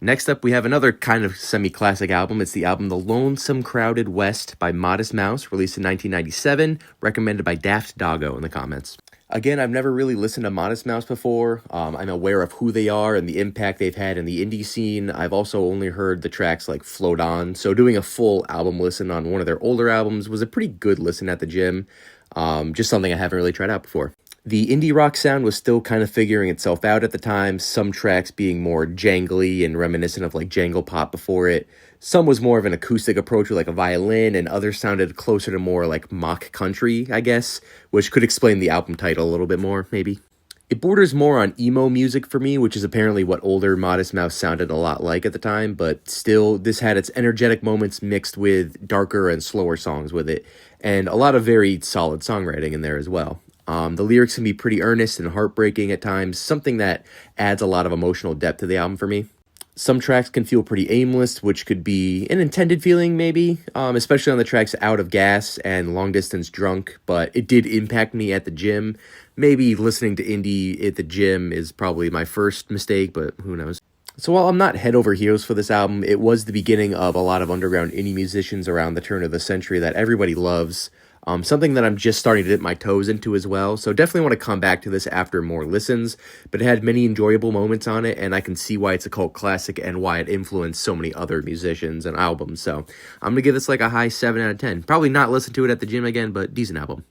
Next up, we have another kind of semi-classic album. It's the album The Lonesome Crowded West by Modest Mouse, released in 1997, recommended by Daft Doggo in the comments. Again, I've never really listened to Modest Mouse before. I'm aware of who they are and the impact they've had in the indie scene. I've also only heard the tracks like Float On, so doing a full album listen on one of their older albums was a pretty good listen at the gym. Just something I haven't really tried out before. The indie rock sound was still kind of figuring itself out at the time, some tracks being more jangly and reminiscent of like jangle pop before it. Some was more of an acoustic approach with like a violin, and others sounded closer to more like mock country, I guess, which could explain the album title a little bit more, maybe. It borders more on emo music for me, which is apparently what older Modest Mouse sounded a lot like at the time, but still, this had its energetic moments mixed with darker and slower songs with it, and a lot of very solid songwriting in there as well. The lyrics can be pretty earnest and heartbreaking at times, something that adds a lot of emotional depth to the album for me. Some tracks can feel pretty aimless, which could be an intended feeling, maybe, especially on the tracks Out of Gas and Long Distance Drunk, but it did impact me at the gym. Maybe listening to indie at the gym is probably my first mistake, but who knows. So while I'm not head over heels for this album, it was the beginning of a lot of underground indie musicians around the turn of the century that everybody loves. Something that I'm just starting to dip my toes into as well, so definitely want to come back to this after more listens, but it had many enjoyable moments on it, and I can see why it's a cult classic and why it influenced so many other musicians and albums, so I'm going to give this like a high 7 out of 10. Probably not listen to it at the gym again, but decent album.